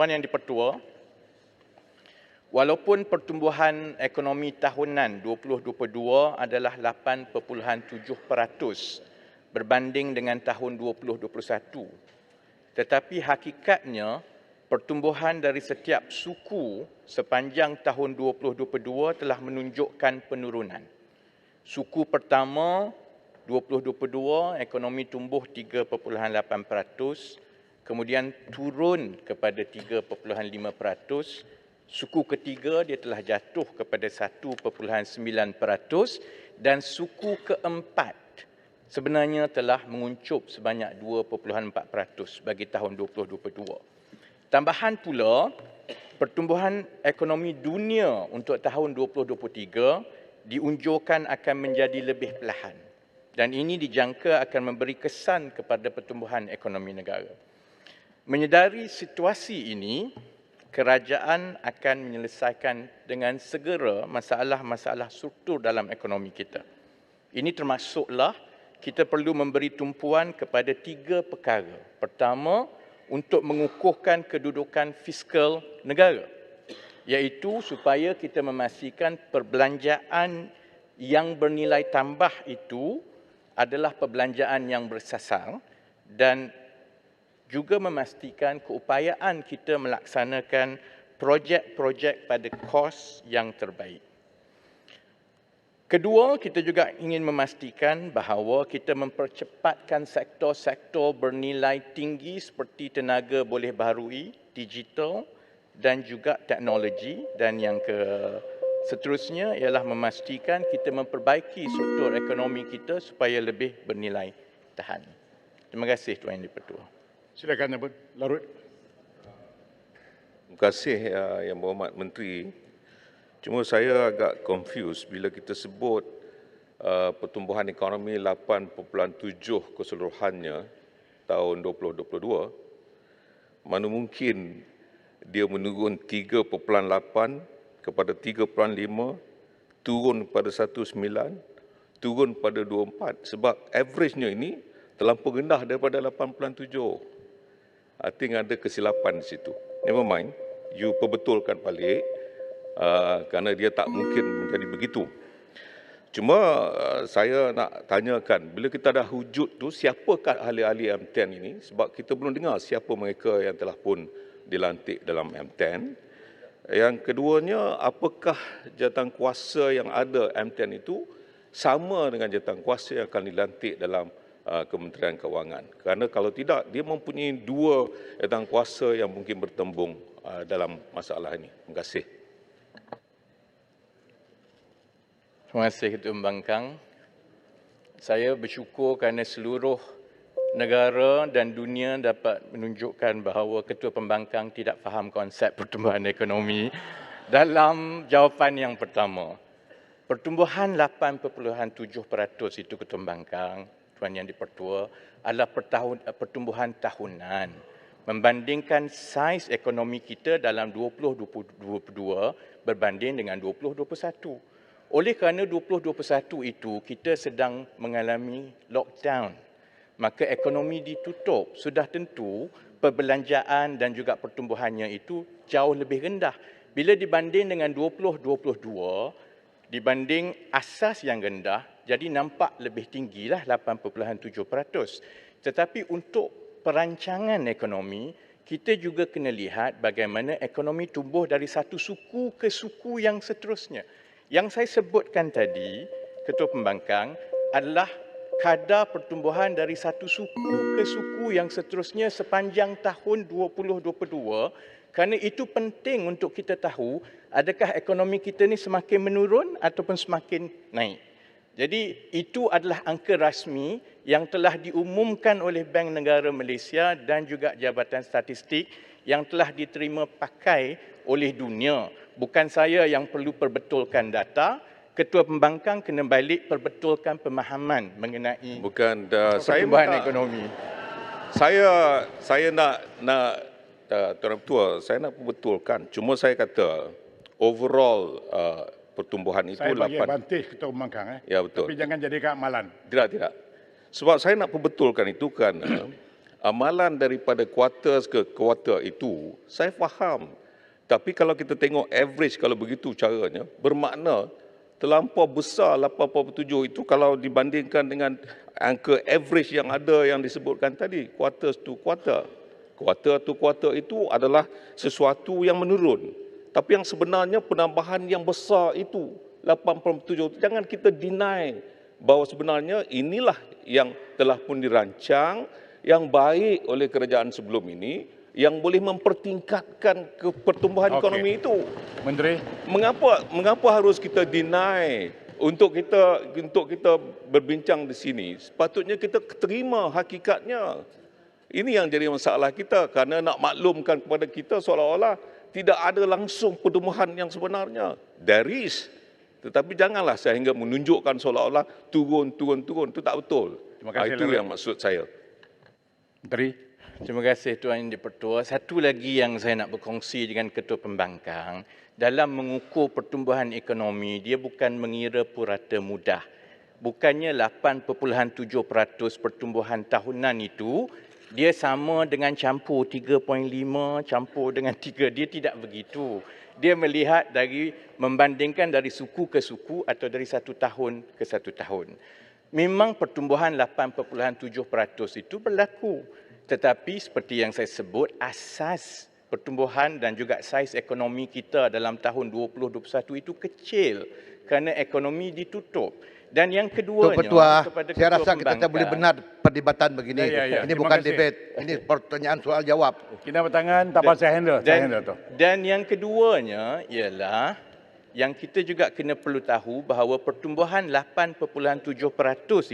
Tuan Yang di-Pertua, walaupun pertumbuhan ekonomi tahunan 2022 adalah 8.7% berbanding dengan tahun 2021, tetapi hakikatnya pertumbuhan dari setiap suku sepanjang tahun 2022 telah menunjukkan penurunan. Suku pertama 2022 ekonomi tumbuh 3.8%, kemudian turun kepada 3.5%. Suku ketiga dia telah jatuh kepada 1.9% dan suku keempat sebenarnya telah menguncup sebanyak 2.4% bagi tahun 2022. Tambahan pula, pertumbuhan ekonomi dunia untuk tahun 2023 diunjurkan akan menjadi lebih perlahan dan ini dijangka akan memberi kesan kepada pertumbuhan ekonomi negara. Menyedari situasi ini, kerajaan akan menyelesaikan dengan segera masalah-masalah struktur dalam ekonomi kita. Ini termasuklah kita perlu memberi tumpuan kepada 3 perkara. Pertama, untuk mengukuhkan kedudukan fiskal negara, iaitu supaya kita memastikan perbelanjaan yang bernilai tambah itu adalah perbelanjaan yang bersasar dan juga memastikan keupayaan kita melaksanakan projek-projek pada kos yang terbaik. Kedua, kita juga ingin memastikan bahawa kita mempercepatkan sektor-sektor bernilai tinggi seperti tenaga boleh baharui, digital dan juga teknologi, dan yang seterusnya ialah memastikan kita memperbaiki struktur ekonomi kita supaya lebih bernilai tahan. Terima kasih Tuan Yang di-Pertua. Silakan Abu Larut. Terima kasih Yang Berhormat Menteri. Cuma saya agak confused bila kita sebut pertumbuhan ekonomi 8.7 keseluruhannya tahun 2022. Mana mungkin dia menurun 3.8 kepada 3.5, turun pada 1.9, turun pada 2.4 sebab average-nya ini terlampau rendah daripada 8.7. I think ada kesilapan di situ. Never mind, you perbetulkan balik kerana dia tak mungkin menjadi begitu. Cuma saya nak tanyakan, bila kita dah wujud tu, siapakah ahli-ahli M10 ini? Sebab kita belum dengar siapa mereka yang telah pun dilantik dalam M10. Yang keduanya, apakah jawatankuasa yang ada M10 itu sama dengan jawatankuasa yang akan dilantik dalam Kementerian Kewangan? Kerana kalau tidak, dia mempunyai 2 jawatankuasa yang mungkin bertembung dalam masalah ini. Terima kasih. Terima kasih Ketua Pembangkang. Saya bersyukur kerana seluruh negara dan dunia dapat menunjukkan bahawa Ketua Pembangkang tidak faham konsep pertumbuhan ekonomi dalam jawapan yang pertama. Pertumbuhan 8.7% itu Ketua Pembangkang, Tuan Yang di-Pertua, adalah pertumbuhan tahunan. Membandingkan saiz ekonomi kita dalam 2022 berbanding dengan 2021. Oleh kerana 2021 itu kita sedang mengalami lockdown, maka ekonomi ditutup, sudah tentu perbelanjaan dan juga pertumbuhannya itu jauh lebih rendah. Bila dibanding dengan 2022, dibanding asas yang rendah, jadi nampak lebih tinggilah 8.7%. Tetapi untuk perancangan ekonomi, kita juga kena lihat bagaimana ekonomi tumbuh dari satu suku ke suku yang seterusnya. Yang saya sebutkan tadi, Ketua Pembangkang, adalah kadar pertumbuhan dari satu suku ke suku yang seterusnya sepanjang tahun 2022, kerana itu penting untuk kita tahu adakah ekonomi kita ni semakin menurun ataupun semakin naik. Jadi itu adalah angka rasmi yang telah diumumkan oleh Bank Negara Malaysia dan juga Jabatan Statistik yang telah diterima pakai oleh dunia. Bukan saya yang perlu perbetulkan data, Ketua Pembangkang kena balik perbetulkan pemahaman mengenai pertumbuhan ekonomi. Saya nak Tuan Ketua, saya nak perbetulkan. Cuma saya kata overall pertumbuhan itu Saya bagi advantage Ketua Pembangkang. Ya betul. Tapi jangan jadi keamalan. Tidak. Sebab saya nak perbetulkan itu kerana Amalan daripada kuarter ke kuarter itu, saya faham. Tapi kalau kita tengok average kalau begitu caranya, bermakna terlampau besar 8.7 itu kalau dibandingkan dengan angka average yang ada yang disebutkan tadi, quarter to quarter. Quarter to quarter itu adalah sesuatu yang menurun. Tapi yang sebenarnya penambahan yang besar itu, 8.7, jangan kita deny bahawa sebenarnya inilah yang telah pun dirancang yang baik oleh kerajaan sebelum ini yang boleh mempertingkatkan pertumbuhan ekonomi itu. Menteri, Mengapa harus kita deny untuk kita berbincang di sini? Sepatutnya kita terima hakikatnya. Ini yang jadi masalah kita kerana nak maklumkan kepada kita seolah-olah tidak ada langsung pertumbuhan yang sebenarnya. There is. Tetapi janganlah sehingga menunjukkan seolah-olah turun. Itu tak betul. Terima kasih, Itu Larut. yang maksud saya. Menteri. Terima kasih Tuan Yang di-Pertua. Satu lagi yang saya nak berkongsi dengan Ketua Pembangkang, dalam mengukur pertumbuhan ekonomi, dia bukan mengira purata mudah. Bukannya 8.7% pertumbuhan tahunan itu, dia sama dengan campur 3.5, campur dengan 3. Dia tidak begitu. Dia melihat membandingkan dari suku ke suku atau dari satu tahun ke satu tahun. Memang pertumbuhan 8.7% itu berlaku. Tetapi seperti yang saya sebut, asas pertumbuhan dan juga saiz ekonomi kita dalam tahun 2021 itu kecil kerana ekonomi ditutup. Dan yang keduanya, Ketua, kepada saya Ketua rasa kita tak boleh benar perdebatan begini. Ya. Ini Terima bukan kasih. debate, ini pertanyaan soal jawab. Kena bertangan, tak apa saya handle. Saya handle tu. Dan yang keduanya ialah yang kita juga kena perlu tahu bahawa pertumbuhan 8.7%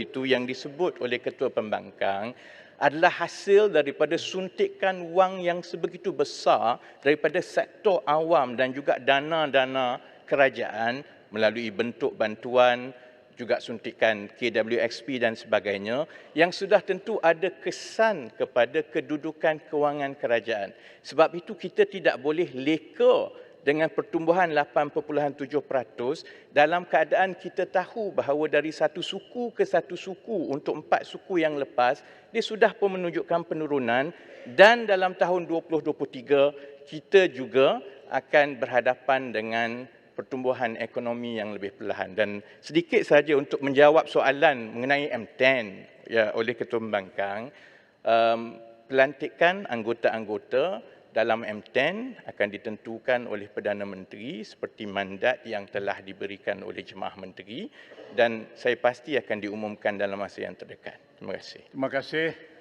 itu yang disebut oleh Ketua Pembangkang adalah hasil daripada suntikan wang yang sebegitu besar daripada sektor awam dan juga dana-dana kerajaan melalui bentuk bantuan, juga suntikan KWXP dan sebagainya yang sudah tentu ada kesan kepada kedudukan kewangan kerajaan. Sebab itu kita tidak boleh leka dengan pertumbuhan 8.7% dalam keadaan kita tahu bahawa dari satu suku ke satu suku untuk 4 suku yang lepas, dia sudah pun menunjukkan penurunan dan dalam tahun 2023 kita juga akan berhadapan dengan pertumbuhan ekonomi yang lebih perlahan. Dan sedikit saja untuk menjawab soalan mengenai M10 ya, oleh Ketua Pembangkang, pelantikan anggota-anggota dalam M10 akan ditentukan oleh Perdana Menteri seperti mandat yang telah diberikan oleh Jemaah Menteri dan saya pasti akan diumumkan dalam masa yang terdekat. Terima kasih. Terima kasih.